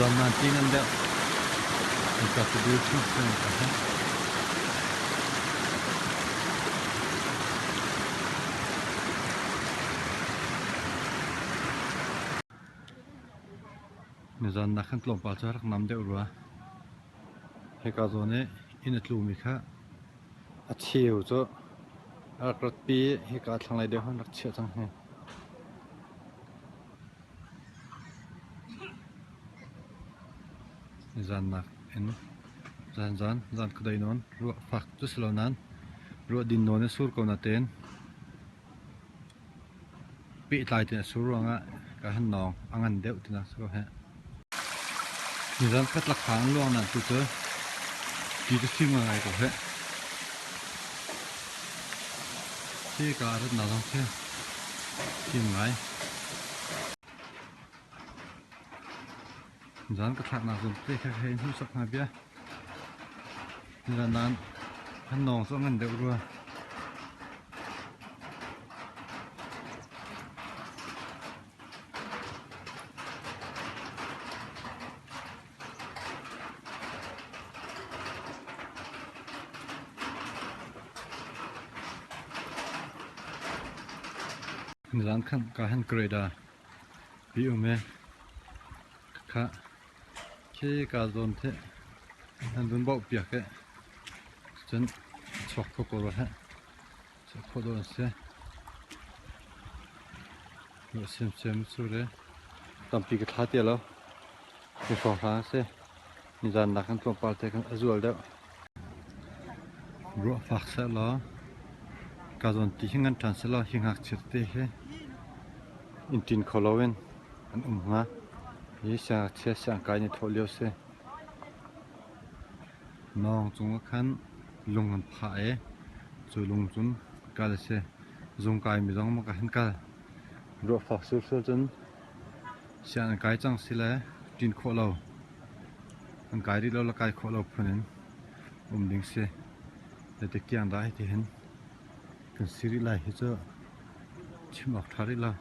lom nan tin an de ka tu du chu sen ka ha ni zan na khan tlom pa char nam de urwa he ka zone in tlumi kha a chiu cho a krat pi he ka thlang lai de hon rak che chang he zan nak en zan kdai non ru fak tu slonan ru din non sur ko na ten pi tlai te sur anga ka han nong angan deuh tina so he ni zan khat la khang luang na tu cho ti tu sim ngai ko he ti ka rat na long che sim ngai zan ka thak na zum te kha he hu sak na bia ni zan nan han nong so ngan deuh ru zan khan ka han greda bi ume kha ke ka zon the han dun bau pia ke chen chok ko ro ha chok ko do se no sem su re tam pi ke tha te lo ni so ha se ni zan na khan to pa te kan azul da ro fak sa lo ka zon ti hingan than se lo hingak chir te he in tin kholowen an nga ye sa che sa ka ni tholio se nong chung khan lung an pha e chu lung chun kal se zung kai mi jong ma ka han ka ro fak sur sur chun sian kai chang sila tin kholo an kai ri lo la kai kholo phunin ding se le te kyang dai ti hen kan siri lai hi cho chimok thari la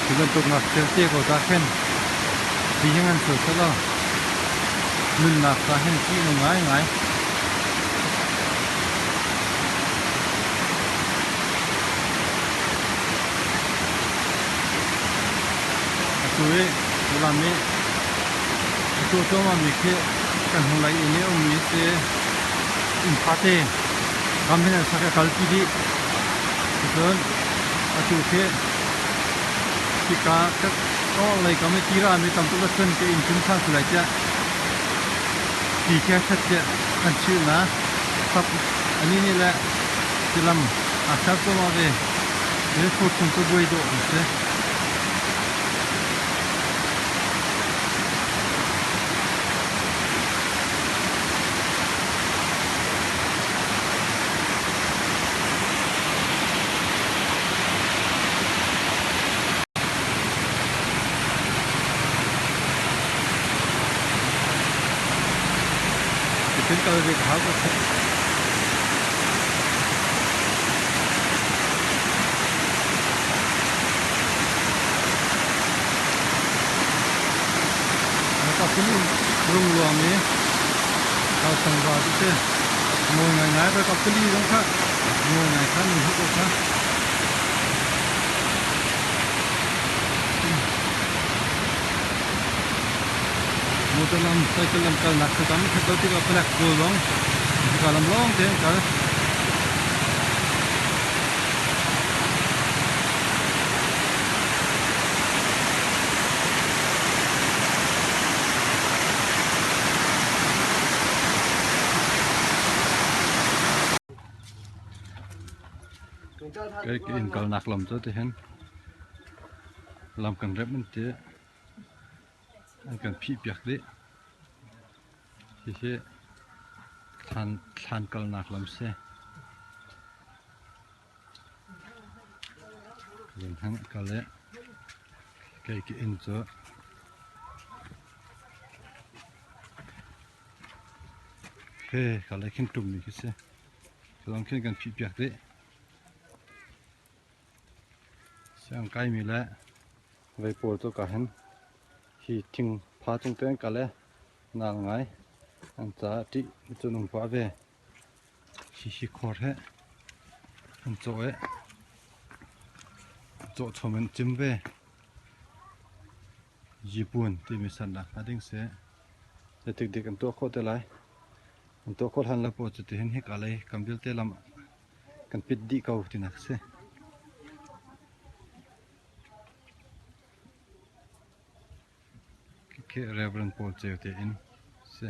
Chúng tôi ngọc trên tia của ta khen thì những anh sửa lo mình nạp ta hen chi nó ngái ngái tôi làm gì tôi cho mà mình khi cần hôm nay ini ông mình sẽ impate kami nak sakit kalpi di betul aku ke jika kalau lagi kami kira kami tampil lesan ke insun sang sulaja jika saja ancur na sab ini lah dalam asal tu ada ini fokus tu boleh do se Kita kalau di hal itu, mereka pun rung luang ni, kalau sanggup itu, mau ngai mereka beli mereka, mau ngai kan ini juga. Dalam cycle dalam kal nak kami kita tidak pernah golong dalam long deh kal cái in kal nak lam tu hen lam kan rep nanti akan pi piak deh Jadi than kal nak lam se yang hang kal cái in cho cái lại khen tụm đi cái xe cái khen gần phi bạc đấy sang cái mi lại vậy bộ cho cả hắn khi thình phá trong tên cả lẽ nào ngay anh ta đi cho nông phá về khi khó hết anh chỗ cho mình chim về Japan thì mình sẵn là định sẽ thực địa anh tôi khó tới lại anh tôi khó hành là bộ cho thì hết cả lại cầm biểu tế làm cần biết đi cầu thì nè sẽ cái Reverend Paul chơi thì in sẽ